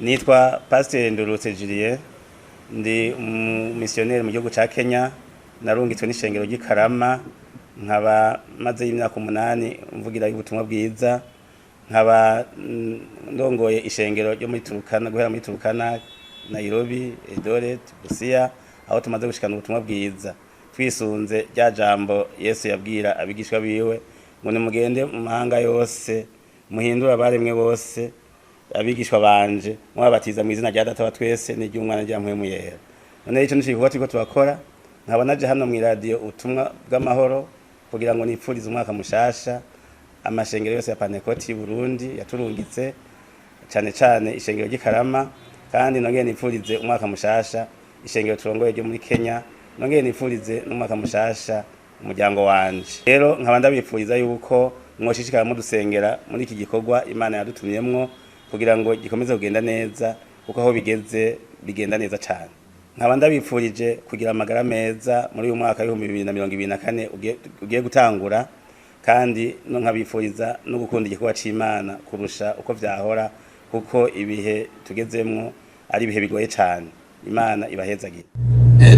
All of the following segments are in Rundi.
Nitwa Pasteur Ndurutse Julien, ndi umumisiyoneri mu gihugu ca Kenya, narungitswe n'ishengero ry'Ikarama, nkaba maze y'imyaka 8 mvugira ubutumwa bwiza, nkaba ndongoye ishengero ryo muri Turkana, guhera muri Turkana, Nairobi, Eldoret, Busia, aho tumaze gushikana ubutumwa bwiza twisunze rya jambo Yesu yabwira abigishwa biwe ngo nimugende mu mahanga yose muhindura abaremwe bose abigishwa banje mwabatiza mu izina rya Data wa twese n'iry'Umwana rya Mpwemu Yera. None ico nishikuba turiko turakora, nkaba naje hano mu radio ubutumwa bw'amahoro kugira ngo nipfurize umwaka mushasha amashengero yose ya Pentecote y'u Burundi yaturungitse cyane cyane ishengero ry'Ikarama, kandi nongeye nipfurize umwaka mushasha ishengero turongoye ryo muri Kenya, nongeye nipfurize n'umwaka mushasha umuryango wanje. Rero nkaba ndabipfuriza yuko mwoshishikara mudusengera muri iki gikorwa Imana yadutumyemwo kugira ngo gikomeze kugenda neza, kuko aho bigeze bigenda neza cyane. Nkaba ndabipfurije kugira amagara meza muri uyu mwaka wa 2024 ugiye gutangura, kandi no nkabipfuriza no gukunda igikorwa c'Imana kurusha uko vyahora, kuko ibihe tugezemwo ari ibihe bigoye cyane. Imana ibahezagire.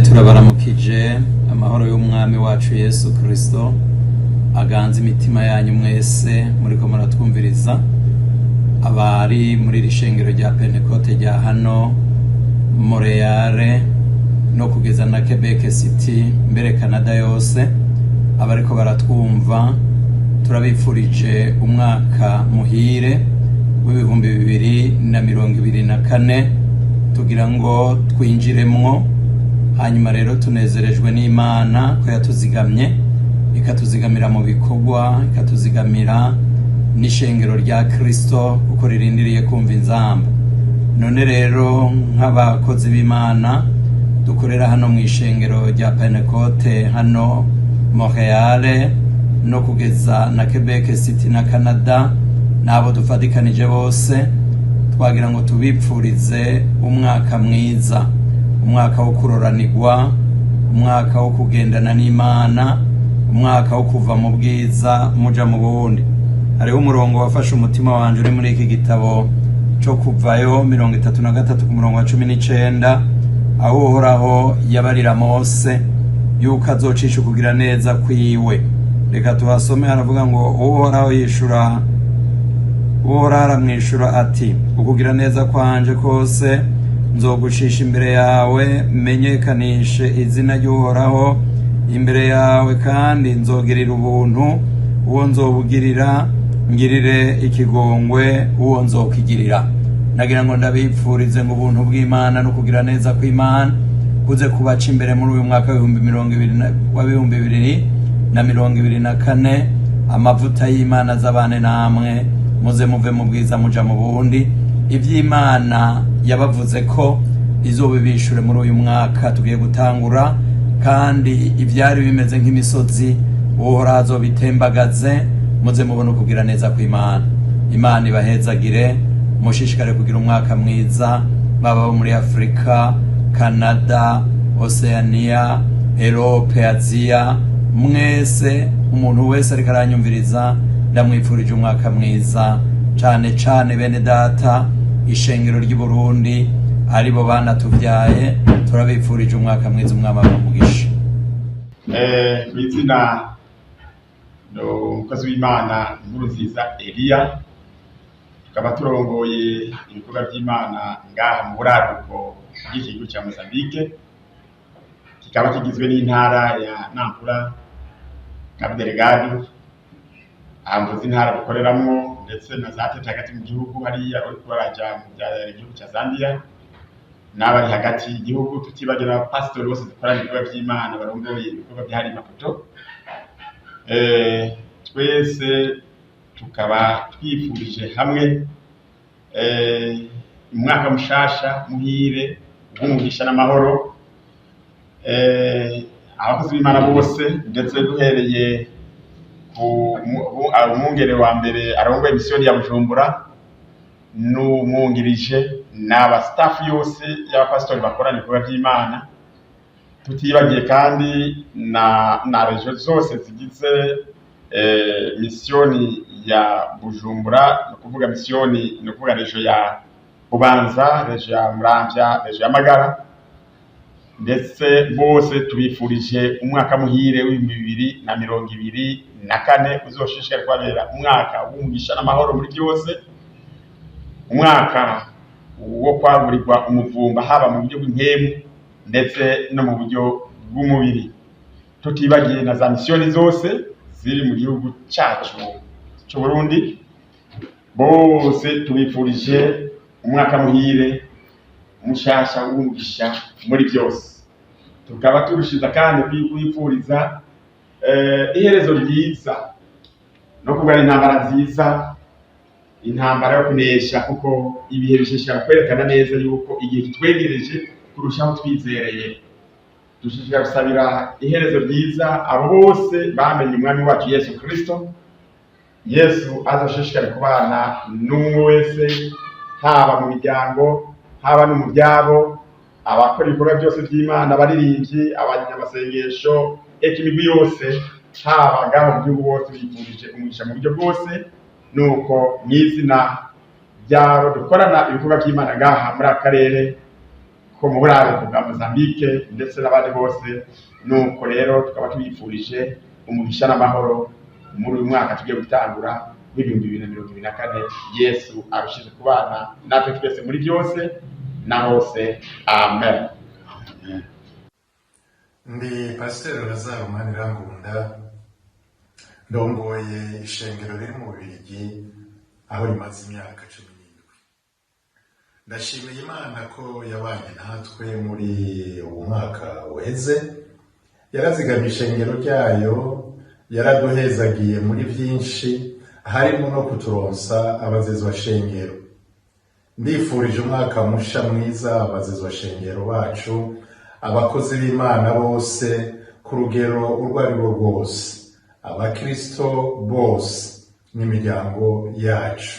Turabaramukije amahoro y'umwami wacu Yesu Kristo aganze imitima yanyu mwese muriko muratwumviriza, abari muri rishengero rya Pentecote rya hano Montreal no kugeza na Quebec City, mbere Canada yose, abariko baratwumva turabifurije umwaka muhire w'ibihumbi 2024 tugira ngo twinjiremwo. Hanyuma rero tunezerejwe n'Imana ko yatuzigamye, ikatuzigamira mu bikorwa, ikatuzigamira n'ishengero rya Kristo uko ririndiriye kumva inzamba. None rero nk'abakozi b'Imana dukorera hano mu ishengero rya Pentecote hano Montreal no kugeza na Quebec City na Canada, nabo dufatikanije bose, twagira ngo tubipfurize umwaka mwiza, umwaka wo kuroranirwa, umwaka wo kugendana n'Imana, umwaka wo kuva mu bwiza muja mu bundi. Hariho umurongo wafashe umutima wanje uri muri iki gitabo cyo kuvayo 33 ku murongo wa 19, aho Uhoraho yabarira Mose yuko azocisha kugira neza kwiwe. Reka tuhasome, haravuga ngo Uhoraho yishura, Uhoraho aramwishura ati, ukugira neza kwanje kose nzogushisha imbere yawe, menyekanishe izina ry'Uhoraho imbere yawe, kandi nzogirira ubuntu uwo nzobugirira, ngirire ikigongwe uwo nzokigirira. Nagira ngo ndabipfurize ngo ubuntu bw'Imana no kugira neza kw'Imana kuze kubaca imbere muri uyu mwaka wa 2024, amavuta y'Imana z'abane namwe, muze muve mu bwiza muja mu bundi. Ivy'Imana yabavuze ko izobibishure muri uyu mwaka tugiye gutangura, kandi ivyari bimeze nk'imisozi Uhoraho azobitembagaze, muze mubone kugira neza kw'Imana. Imana ibahezagire, mushishikare kugira umwaka mwiza, baba muri Afrika, Canada, Oceania, Europe, Asia, mwese umuntu wese ariko aranyumviriza ndamwipfurije umwaka mwiza, cane cane bene data ishengero ry'i Burundi aribo bana tuvyaye, turabipfurije umwaka mwiza, umwama w'umugisha. Mwizina umukozi w'Imana Nkurunziza Elia, tukaba turongoye ibikorwa by'Imana ngaha mu buraruko bw'igihugu cya Mozambique, kikaba kigizwe n'intara ya Nampula, Cabo Delgado, amvuze intara dukoreramwo, ndetse na za Tete hagati mu gihugu hariya ariko baraja mu gihugu cya Zambia, n'abari hagati y'igihugu, tutibagira pastor bose dukorana ibikorwa by'Imana barongoye ibikorwa by'ahari Maputo. Twese tukaba twifurije hamwe umwaka mushasha muhire w'umugisha n'amahoro, abakozi b'Imana bose, ndetse duhereye ku umwungere wa mbere arongoye misiyoni ya Bujumbura n'umwungirije n'aba staff yose y'abapastori bakorana ibikorwa by'Imana, tutibagiye kandi na region zose zigize misiyoni ya Bujumbura, no kuvuga misiyoni, no kuvuga region Bubanza, rejo ya Muramvya, rejo ya Magara, ndetse bose tubifurije umwaka muhire w'2024 uzoshishikara kubabera umwaka w'umugisha n'amahoro muri byose, umwaka wo kwagurirwa umuvumba haba mu buryo bw'impemu ndetse no mu buryo bw'umubiri, tutibagiye na za misiyoni zose ziri mu gihugu cyacu cy'u Burundi. Bose tubifurije umwaka muhire mushasha w'umugisha muri byose. Tukaba turushiza kandi kwifuriza iherezo ryiza no kugana intambara nziza, intambara yo kunesha, kuko ibihe bishishikara kwerekana neza yuko igihe kitwegereje kurushaho twizereye. Dushishikara gusabira iherezo ryiza abo bose bamenye umwami wacu Yesu Kristo. Yesu azoshishikare kubana n'umwe wese, haba mu miryango, haba no mu byabo, abakora ibikorwa byose by'Imana, abaririmbyi, abanyamasengesho, imigwi yose, haba ngaho mu gihugu bose bifurije umugisha mu buryo bwose. Nuko mw'izina byabo dukorana ibikorwa by'Imana ngaha muri akarere ko mu buraruko bwa Mozambique ndetse n'abandi bose, nuko rero tukaba tubifurije umugisha n'amahoro muri uyu mwaka tugiye gutangura w'2024. Yesu arushize kubana natwe twese muri byose na hose. Amen. Ndi Pasiteri Lazaro Manirangunda, ndongoye ishengero riri mu Bubiligi aho rimaze imyaka 17. Ndashimiye Imana ko yabanye natwe muri uwo mwaka uheze, yarazigamye ishengero ryayo, yaraduhezagiye muri byinshi, harimo no kuturonsa abazezwa shengero. Ndifurije umwaka musha mwiza abazezwa shengero bacu, abakozi b'Imana bose ku rugero urwo ari rwo rwose, abakristo bose n'imiryango yacu.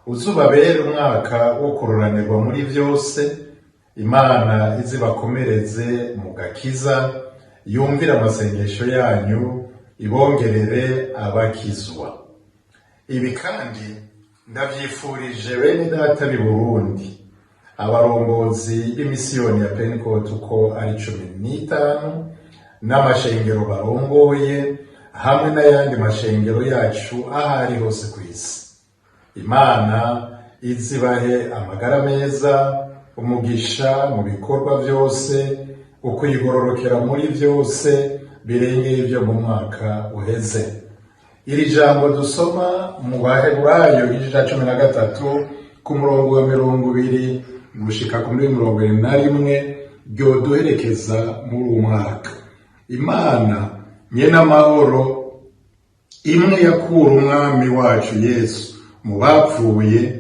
Uzubabera umwaka wo kuroranirwa muri byose, Imana izibakomereze mu gakiza, yumvira amasengesho yanyu, ibongerere abakizwa. Ibi kandi ndavyifurije bene data b'i Burundi, abarongozi b'imisiyoni ya Pentecote uko ari 15 n'amashengero barongoye, hamwe n'ayandi mashengero yacu ahari hose ku isi. Imana izibahe amagara meza, umugisha mu bikorwa byose, ukwigororokera muri byose birengeye ibyo mu mwaka uheze. Iri jambo dusoma mu Baheburayo igice 13 ku murongo wa 20 gushika ku 21 ryo duherekeza muri uwo mwaka. Imana nyene amahoro, imwe yakura umwami wacu Yesu mu bapfuye,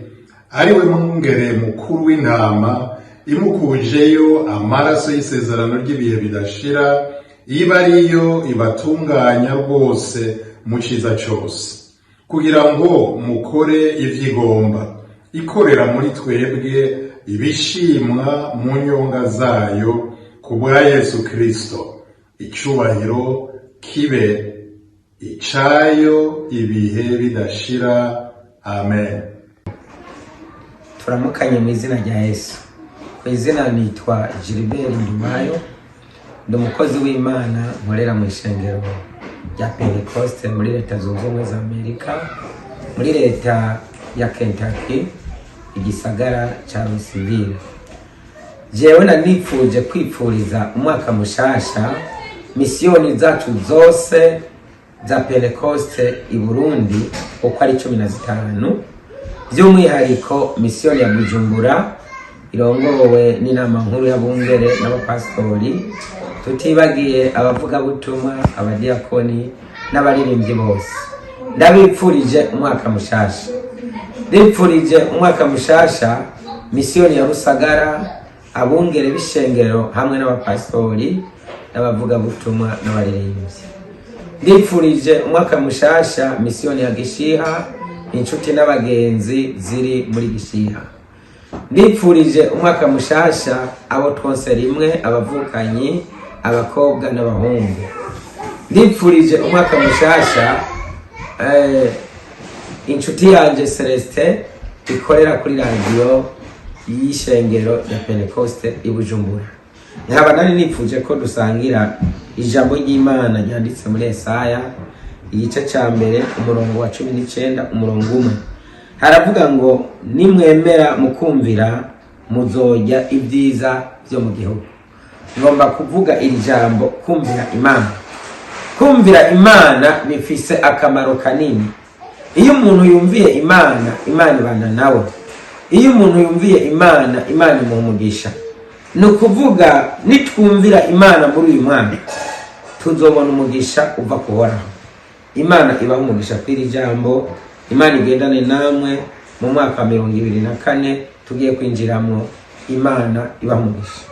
ari we mwungere mukuru w'intama, imukujeyo amaraso y'isezerano ry'ibihe bidashira, iba ariyo ibatunganya rwose mu ciza cyose, kugira ngo mukore ivyigomba, ikorera muri twebwe ibishimwa mu nyonga zayo ku bwa Yesu Kristo. Icubahiro kibe icayo ibihe bidashira. Amen. Turamukanye mu izina rya Yesu. Ku izina nitwa Gilbert Ndumayo, ndi umukozi w'Imana nkorera mu ishengero rya Pentecoste muri Leta Zunze Ubumwe za Amerika, muri leta ya Kentucky, igisagara ca Louisville. Jewe nanipfuje kwipfuriza umwaka mushasha misiyoni zacu zose za Pentecoste i Burundi uko ari 15, by'umwihariko misiyoni ya Bujumbura irongowe n'inama nkuru y'abungere n'abapastori, tutibagiye abavuga butumwa, abadiakoni n'abaririmbyi bose. Ndabipfurije umwaka mushasha. Ndipfurije umwaka mushasha misiyoni ya Rusagara, abungere b'ishengero hamwe n'abapastori n'abavuga butumwa n'abaririmbyi. Ndipfurije umwaka mushasha misiyoni ya Gishiha, inshuti n'abagenzi ziri muri Gishiha. Ndipfurije umwaka mushasha abo twose rimwe, abavukanyi, abakobwa n'abahungu. Ndipfurije umwaka mushasha inshuti yanje Celeste ikorera kuri radio y'ishengero rya Pentecoste i Bujumbura. Nkaba nari nipfuje ko dusangira ijambo ry'Imana ryanditse muri Yesaya igice ca mbere umurongo wa 19 umurongo 1. Haravuga ngo nimwemera mukumvira muzojya ibyiza byo mu gihugu. Ngomba kuvuga iri jambo kumvira Imana. Kumvira Imana bifise akamaro kanini. Iyo umuntu yumviye Imana, Imana ibana nawe. Iyo umuntu yumviye Imana, Imana imumugisha. Nukuvuga nitwumvira Imana muri uyu mwaka tuzobona umugisha uva kuhoraho. Imana ibaha umugisha kw'iri jambo. Imana igendane namwe mu mwaka 2024 tugiye kwinjiramo. Imana ibaha umugisha.